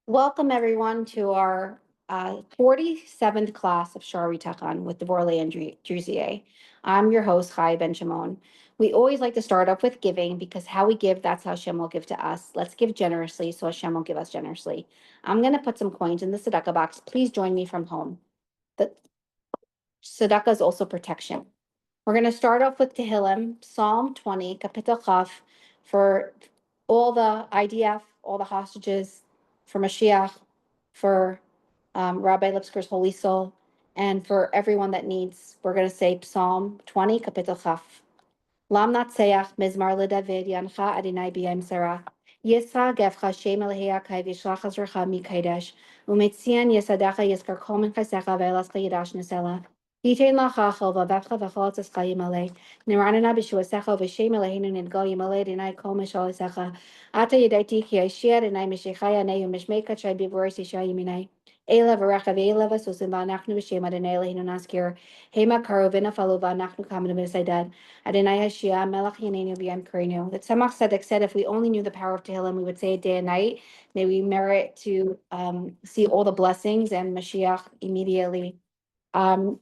Welcome, everyone, to our 47th class of shar with Devorah Leah Andrusier. I'm your host, Chai Ben Shimon. We always like to start off with giving because how we give, that's how Hashem will give to us. Let's give generously so Hashem will give us generously. I'm going to put some coins in the tzedakah box. Please join me from home. The tzedakah is also protection. We're going to start off with Tehillim, Psalm 20, Kapitel Chaf, for all the IDF, all the hostages, for Mashiach, for Rabbi Lipsker's Holy Soul, and for everyone that needs. We're going to say Psalm 20, Kapitel Chaf. Lam natseach mizmar leDavid yancha Adonai b'yam sarah. Yisra gefcha shem elhei kai v'yishlach azrecha mikaidesh. Umetzian yisadacha yiskar kol min chasecha ve'elascha yidash nesela. Yitain lacha chol v'avavcha v'chol tzescha yimalei. Niranana b'shuasecha v'shem Eloheinu nidgal yimalei Adonai kol mishal yisecha. Ata yidaiti ki yashia Adonai mishechai anei umishmei kachay b'voris yishah yiminei. Ela v'recha ve'ela v'susim v'anachnu b'shem Adonai Eloheinu naskir. Hema karo v'nafalu v'anachnu kamenu b'saydad. Adonai Hashia, Melech Yaneinu V'yam Karinu. The Tzemach Tzedek said if we only knew the power of Tehillim, we would say it day and night. May we merit to see all the blessings and Mashiach immediately.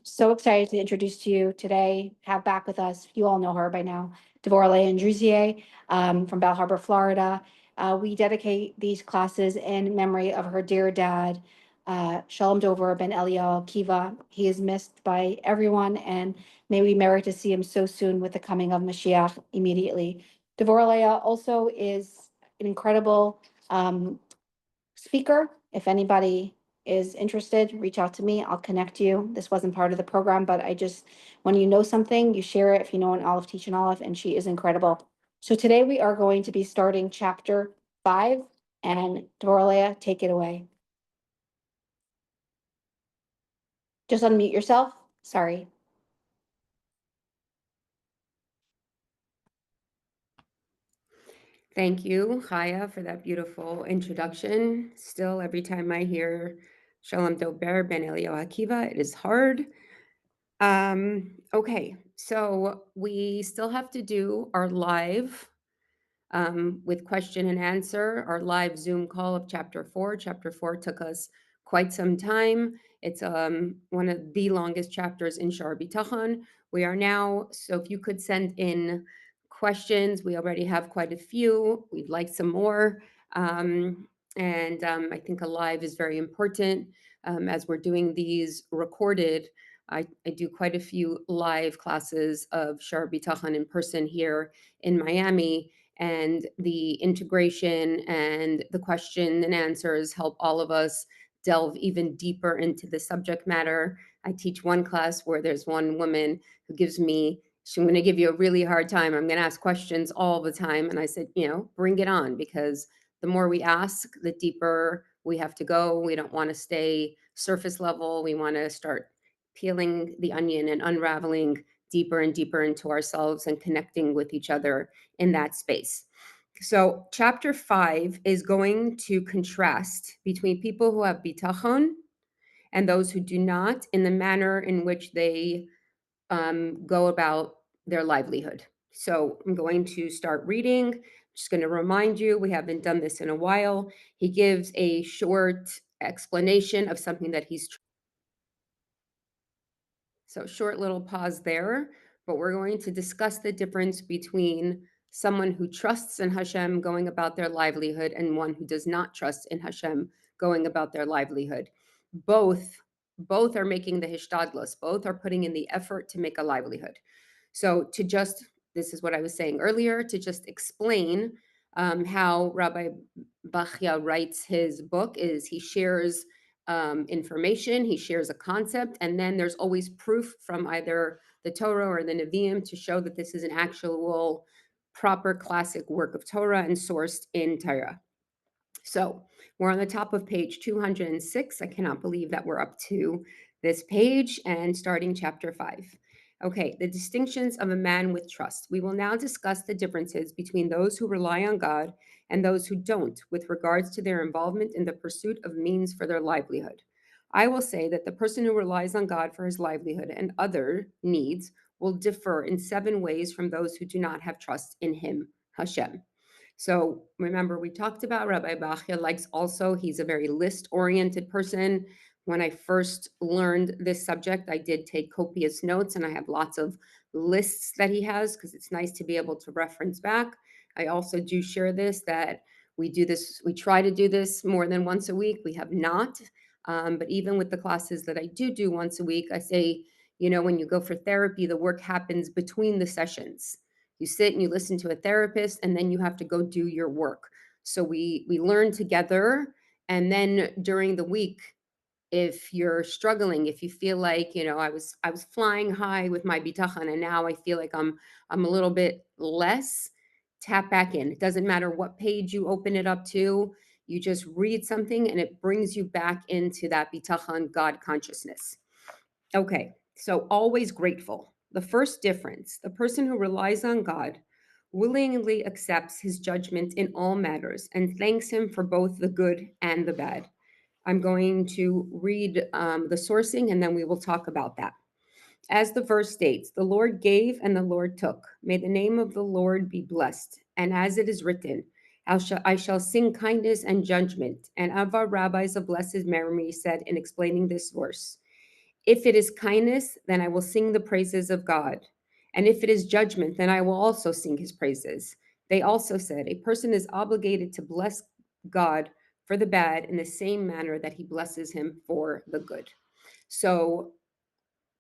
So excited to introduce to you today, have back with us, you all know her by now, Devorah Leah Andrusier from Bell Harbor, Florida. We dedicate these classes in memory of her dear dad, Shalom Dover ben Eliyahu Kiva. He is missed by everyone, and may we merit to see him so soon with the coming of Mashiach immediately. Devorah Leah also is an incredible speaker. If anybody is interested, reach out to me. I'll connect you. This wasn't part of the program, but when you know something, you share it. If you know an Olive, teach an Olive, and she is incredible. So today we are going to be starting chapter 5, and Devorah Leah, take it away. Just unmute yourself. Sorry. Thank you, Chaya, for that beautiful introduction. Still, every time I hear Shalom Dober ben Eliyahu Akiva, it is hard. Okay, so we still have to do our live with question and answer, our live Zoom call of chapter 4. Chapter 4 took us quite some time. It's one of the longest chapters in Shar Habitachan. We are now, so if you could send in questions, we already have quite a few. We'd like some more. I think a live is very important. As we're doing these recorded, I do quite a few live classes of Shar Habitachan in person here in Miami, and the integration and the question and answers help all of us delve even deeper into the subject matter. I teach one class where there's one woman who gives me, I'm going to give you a really hard time. I'm going to ask questions all the time. And I said, bring it on, because the more we ask, the deeper we have to go. We don't want to stay surface level. We want to start peeling the onion and unraveling deeper and deeper into ourselves and connecting with each other in that space. So, chapter 5 is going to contrast between people who have bitachon and those who do not, in the manner in which they go about their livelihood. So, I'm going to start reading. Just going to remind you, we haven't done this in a while. He gives a short explanation of something that he's. So, short little pause there, but we're going to discuss the difference between someone who trusts in Hashem going about their livelihood and one who does not trust in Hashem going about their livelihood. Both are making the hishtadlus, both are putting in the effort to make a livelihood. So, this is what I was saying earlier, to just explain how Rabbi Bachya writes his book is he shares information, he shares a concept, and then there's always proof from either the Torah or the Nevi'im to show that this is an actual proper classic work of Torah and sourced in Torah. So we're on the top of page 206. I cannot believe that we're up to this page and starting chapter 5. Okay, the distinctions of a man with trust. We will now discuss the differences between those who rely on God and those who don't with regards to their involvement in the pursuit of means for their livelihood. I will say that the person who relies on God for his livelihood and other needs will differ in 7 ways from those who do not have trust in him, Hashem. So remember, we talked about Rabbi Bachya likes also, he's a very list oriented person. When I first learned this subject, I did take copious notes and I have lots of lists that he has because it's nice to be able to reference back. I also do share this that we do this, we try to do this more than once a week. We have not. But even with the classes that I do once a week, I say, when you go for therapy, the work happens between the sessions. You sit and you listen to a therapist, and then you have to go do your work. So we learn together, and then during the week, if you're struggling, if you feel like, I was flying high with my bitachon, and now I feel like I'm a little bit less, tap back in. It doesn't matter what page you open it up to. You just read something, and it brings you back into that bitachon, God consciousness. Okay, so always grateful. The first difference, the person who relies on God willingly accepts his judgment in all matters and thanks him for both the good and the bad. I'm going to read the sourcing and then we will talk about that. As the verse states, the Lord gave and the Lord took. May the name of the Lord be blessed. And as it is written, I shall sing kindness and judgment. And Ava rabbis of Blessed Memory said in explaining this verse, if it is kindness, then I will sing the praises of God. And if it is judgment, then I will also sing his praises. They also said, a person is obligated to bless God for the bad in the same manner that he blesses him for the good. So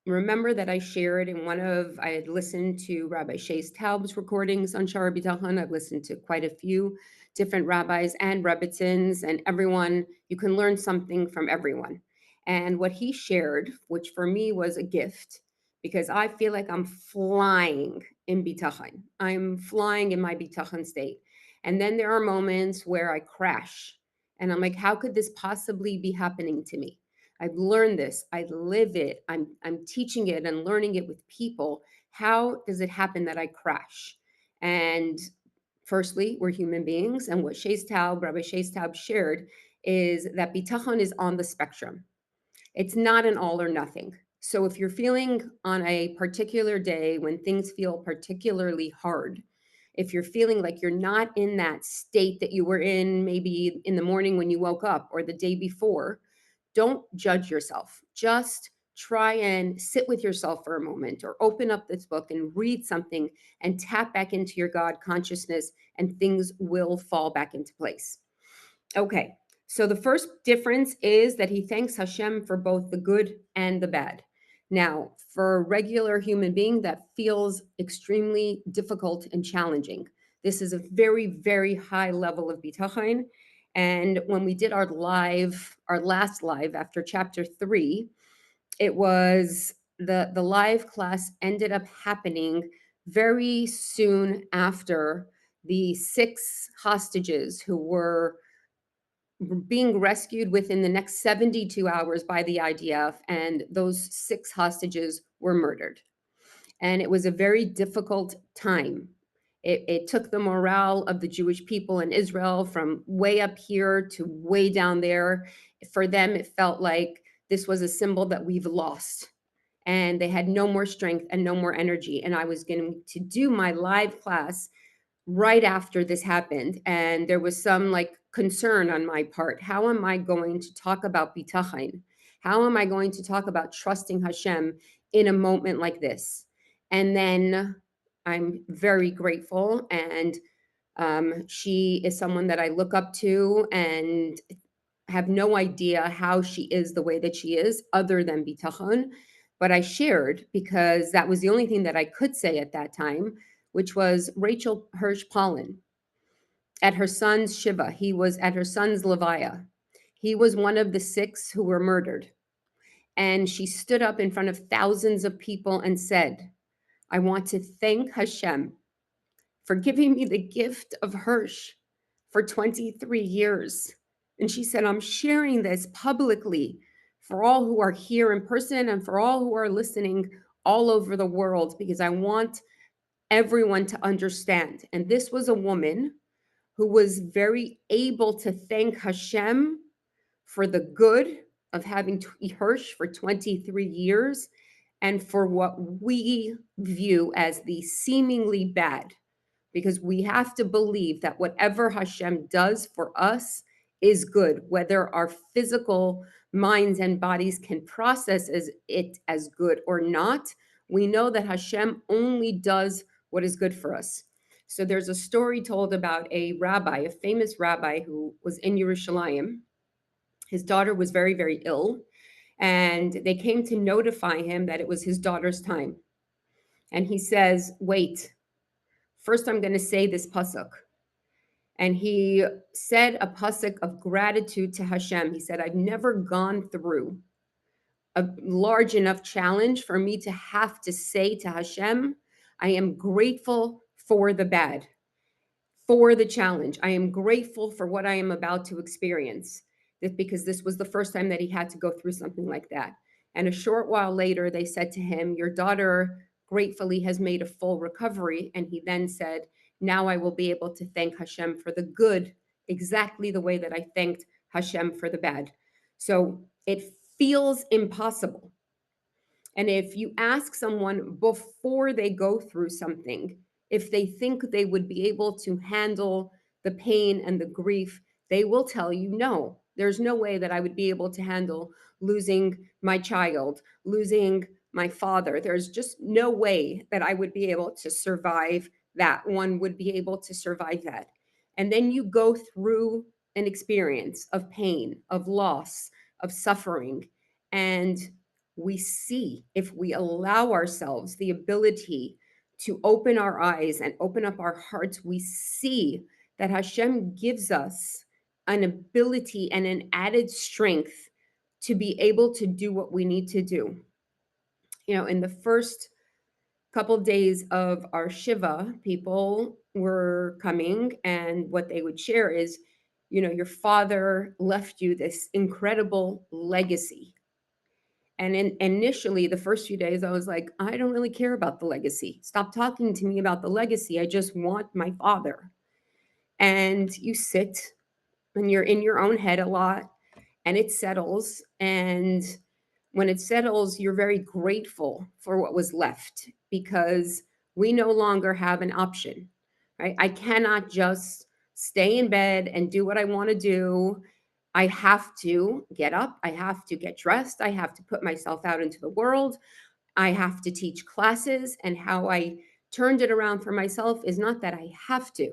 remember that I shared I had listened to Rabbi Shays Taub's recordings on Shara B'Tachon. I've listened to quite a few different rabbis and rebbitzins, and everyone, you can learn something from everyone. And what he shared, which for me was a gift, because I feel like I'm flying in B'Tachon. I'm flying in my B'Tachon state. And then there are moments where I crash. And I'm like, how could this possibly be happening to me? I've learned this. I live it. I'm teaching it and learning it with people. How does it happen that I crash? And firstly, we're human beings. And what Rabbi Shays Taub shared is that bitachon is on the spectrum. It's not an all or nothing. So if you're feeling on a particular day when things feel particularly hard, if you're feeling like you're not in that state that you were in maybe in the morning when you woke up or the day before, don't judge yourself. Just try and sit with yourself for a moment or open up this book and read something and tap back into your God consciousness, and things will fall back into place. Okay, so the first difference is that he thanks Hashem for both the good and the bad. Now, for a regular human being, that feels extremely difficult and challenging. This is a very, very high level of bitachon. And when we did our last live after chapter 3, it was the live class ended up happening very soon after the 6 hostages who were being rescued within the next 72 hours by the IDF, and those 6 hostages were murdered. And it was a very difficult time. It took the morale of the Jewish people in Israel from way up here to way down there. For them, it felt like this was a symbol that we've lost. And they had no more strength and no more energy. And I was going to do my live class right after this happened, and there was some like concern on my part. How am I going to talk about bitachon? How am I going to talk about trusting Hashem in a moment like this? And then I'm very grateful, and she is someone that I look up to and have no idea how she is the way that she is other than bitachon. But I shared because that was the only thing that I could say at that time, which was Rachel Hirsch Pollen at her son's Shiva. He was at her son's Levaya. He was one of the 6 who were murdered. And she stood up in front of thousands of people and said, I want to thank Hashem for giving me the gift of Hirsch for 23 years. And she said, I'm sharing this publicly for all who are here in person and for all who are listening all over the world, because I want everyone to understand. And this was a woman who was very able to thank Hashem for the good of having Hirsch for 23 years and for what we view as the seemingly bad. because we have to believe that whatever Hashem does for us is good, whether our physical minds and bodies can process it as good or not. We know that Hashem only does what is good for us. So there's a story told about a rabbi, a famous rabbi who was in Yerushalayim. His daughter was very, very ill, and they came to notify him that it was his daughter's time. And he says, wait, first I'm going to say this pasuk. And he said a pasuk of gratitude to Hashem. He said, I've never gone through a large enough challenge for me to have to say to Hashem, I am grateful for the bad, for the challenge. I am grateful for what I am about to experience, because this was the first time that he had to go through something like that. And a short while later, they said to him, your daughter gratefully has made a full recovery. And he then said, now I will be able to thank Hashem for the good, exactly the way that I thanked Hashem for the bad. So it feels impossible. And if you ask someone before they go through something, if they think they would be able to handle the pain and the grief, they will tell you, no, there's no way that I would be able to handle losing my child, losing my father. There's just no way that I would be able to survive that. One would be able to survive that. And then you go through an experience of pain, of loss, of suffering, and we see, if we allow ourselves the ability to open our eyes and open up our hearts, we see that Hashem gives us an ability and an added strength to be able to do what we need to do. You know, in the first couple days of our Shiva, people were coming, and what they would share is, you know, your father left you this incredible legacy. And initially, the first few days, I was like, I don't really care about the legacy. Stop talking to me about the legacy. I just want my father. And you sit and you're in your own head a lot, and it settles. And when it settles, you're very grateful for what was left, because we no longer have an option, right? I cannot just stay in bed and do what I want to do. I have to get up. I have to get dressed. I have to put myself out into the world. I have to teach classes. And how I turned it around for myself is not that I have to,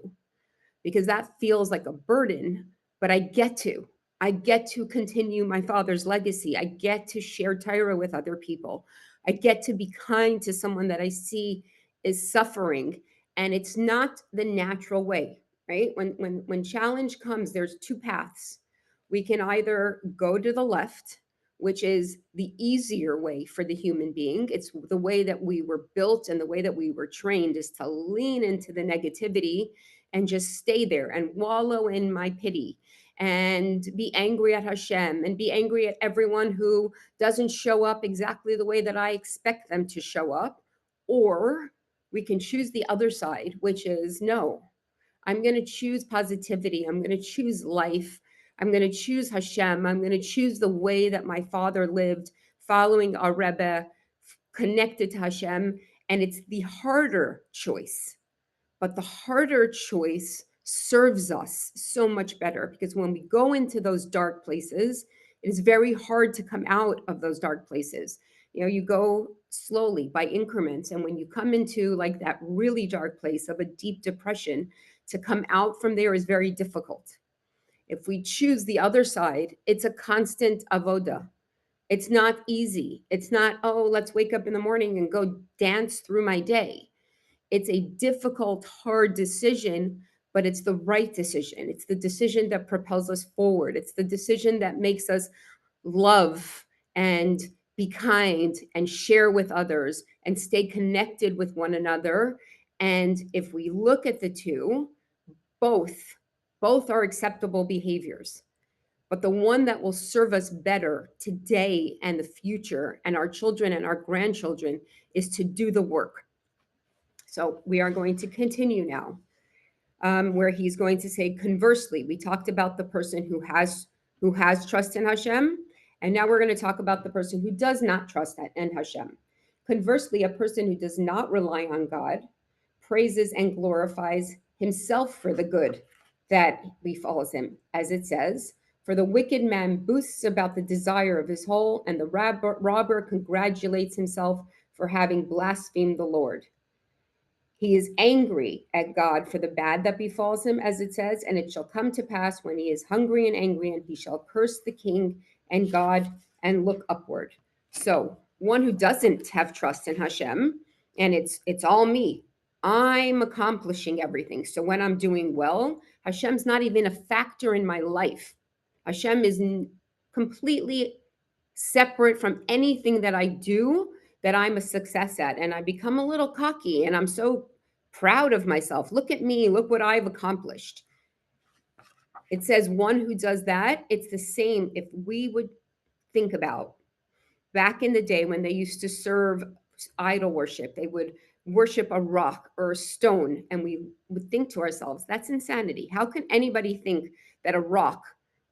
because that feels like a burden, but I get to. I get to continue my father's legacy. I get to share Torah with other people. I get to be kind to someone that I see is suffering. And it's not the natural way, right? When challenge comes, there's two paths. We can either go to the left, which is the easier way for the human being. It's the way that we were built, and the way that we were trained is to lean into the negativity and just stay there and wallow in my pity and be angry at Hashem and be angry at everyone who doesn't show up exactly the way that I expect them to show up. Or we can choose the other side, which is, no, I'm going to choose positivity. I'm going to choose life. I'm going to choose Hashem. I'm going to choose the way that my father lived, following our Rebbe, connected to Hashem. And it's the harder choice. But the harder choice serves us so much better, because when we go into those dark places, it is very hard to come out of those dark places. You know, you go slowly by increments. And when you come into like that really dark place of a deep depression, to come out from there is very difficult. If we choose the other side, it's a constant avoda. It's not easy. It's not, oh, let's wake up in the morning and go dance through my day. It's a difficult, hard decision, but it's the right decision. It's the decision that propels us forward. It's the decision that makes us love and be kind and share with others and stay connected with one another. And if we look at the two, both are acceptable behaviors. But the one that will serve us better today and the future and our children and our grandchildren is to do the work. So we are going to continue now, where he's going to say, conversely, we talked about the person who has trust in Hashem, and now we're going to talk about the person who does not trust in Hashem. Conversely, a person who does not rely on God praises and glorifies himself for the good that befalls him, as it says, for the wicked man boasts about the desire of his whole, and the robber congratulates himself for having blasphemed the Lord. He is angry at God for the bad that befalls him, as it says, and it shall come to pass when he is hungry and angry, and he shall curse the king and God and look upward. So, one who doesn't have trust in Hashem, and it's all me. I'm accomplishing everything. So when I'm doing well, Hashem's not even a factor in my life. Hashem is completely separate from anything that I do that I'm a success at. And I become a little cocky and I'm so proud of myself. Look at me, look what I've accomplished. It says one who does that, it's the same if we would think about back in the day when they used to serve idol worship, they would worship a rock or a stone, and we would think to ourselves, that's insanity. How can anybody think that a rock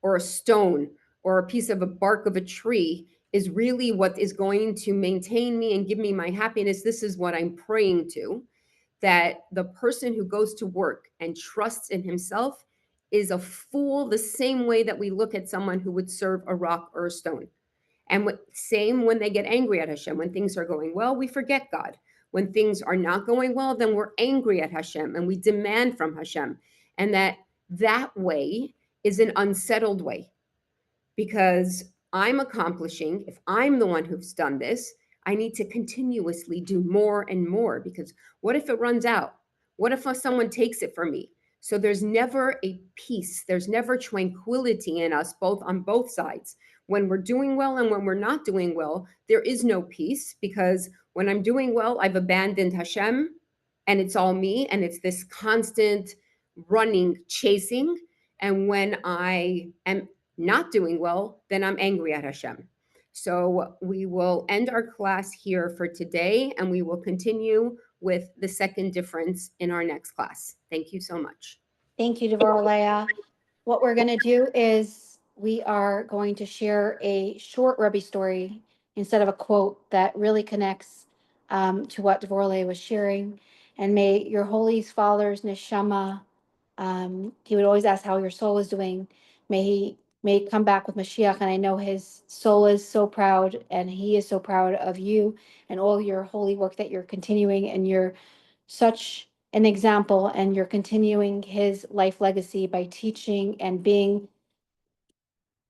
or a stone or a piece of a bark of a tree is really what is going to maintain me and give me my happiness? This is what I'm praying to. That the person who goes to work and trusts in himself is a fool, the same way that we look at someone who would serve a rock or a stone. And same when they get angry at Hashem. When things are going well, we forget God. When things are not going well, then we're angry at Hashem and we demand from Hashem. And that way is an unsettled way, because I'm accomplishing, if I'm the one who's done this, I need to continuously do more and more, because what if it runs out? What if someone takes it from me? So there's never a peace, there's never tranquility in us, both on both sides. When we're doing well and when we're not doing well, there is no peace, because when I'm doing well, I've abandoned Hashem and it's all me, and it's this constant running, chasing. And when I am not doing well, then I'm angry at Hashem. So we will end our class here for today, and we will continue with the second difference in our next class. Thank you so much. Thank you, Devorah Leah. What we're going to do is we are going to share a short Rebbe story instead of a quote that really connects to what Devorah Leah was sharing. And may your Holy Father's neshama, he would always ask how your soul is doing. May come back with Mashiach. And I know his soul is so proud, and he is so proud of you and all your holy work that you're continuing, and you're such an example, and you're continuing his life legacy by teaching and being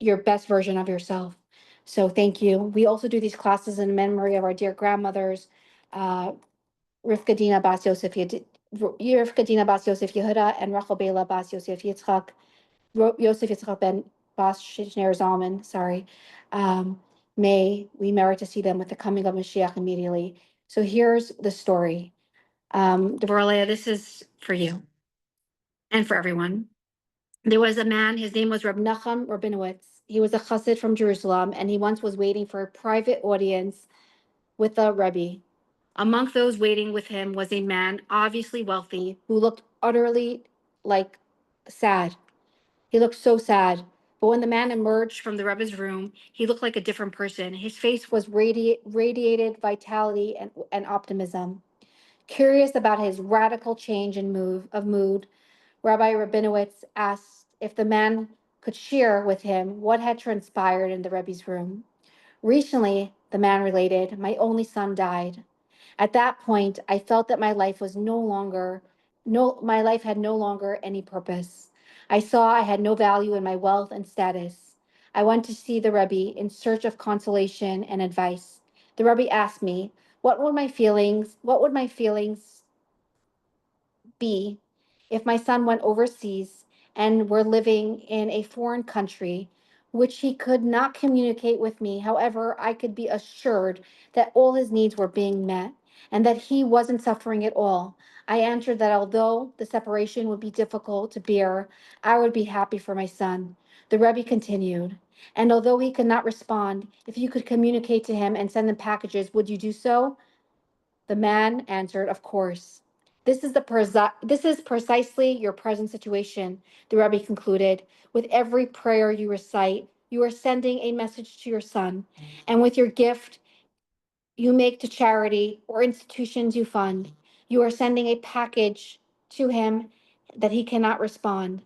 your best version of yourself. So thank you. We also do these classes in memory of our dear grandmothers, Rivka Dina Bas Yosef Yehuda, and Rachel Bela Bas Yosef Yitzchak, Yosef Yitzchak ben Bas Shner Zalman, sorry. May we merit to see them with the coming of Mashiach immediately. So here's the story. Devorah Leah, this is for you and for everyone. There was a man, his name was Reb Nachum Rabinowitz. He was a chassid from Jerusalem, and he once was waiting for a private audience with a Rebbe. Among those waiting with him was a man, obviously wealthy, who looked utterly like sad. He looked so sad. But when the man emerged from the Rebbe's room, he looked like a different person. His face was radiated vitality and optimism. Curious about his radical change in mood, Rabbi Rabinowitz asked if the man could share with him what had transpired in the Rebbe's room. Recently, the man related, my only son died. At that point, I felt that my life had no longer any purpose. I saw I had no value in my wealth and status. I went to see the Rebbe in search of consolation and advice. The Rebbe asked me, what would my feelings be if my son went overseas and were living in a foreign country, which he could not communicate with me. However, I could be assured that all his needs were being met and that he wasn't suffering at all. I answered that although the separation would be difficult to bear, I would be happy for my son. The Rebbe continued, and although he could not respond, if you could communicate to him and send him packages, would you do so? The man answered, of course. This is precisely your present situation, the Rebbe concluded. With every prayer you recite, you are sending a message to your son. And with your gift you make to charity or institutions you fund, You are sending a package to him that he cannot respond.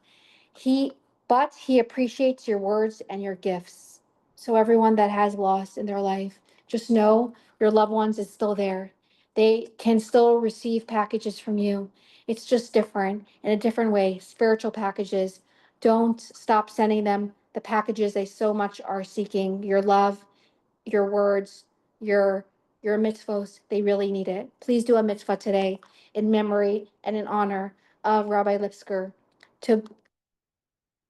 He, but he appreciates your words and your gifts. So everyone that has lost in their life, just know your loved ones is still there. They can still receive packages from you. It's just different in a different way. Spiritual packages. Don't stop sending them the packages they so much are seeking. Your love, your words, your your mitzvos. They really need it. Please do a mitzvah today in memory and in honor of Rabbi Lipsker. To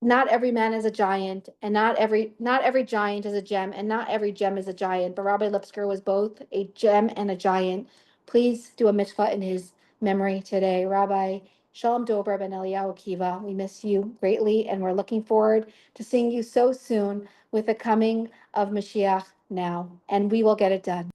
not every man is a giant, and not every giant is a gem, and not every gem is a giant. But Rabbi Lipsker was both a gem and a giant. Please do a mitzvah in his memory today. Rabbi Shalom Dober ben Eliyahu Kiva, we miss you greatly, and we're looking forward to seeing you so soon with the coming of Mashiach now, and we will get it done.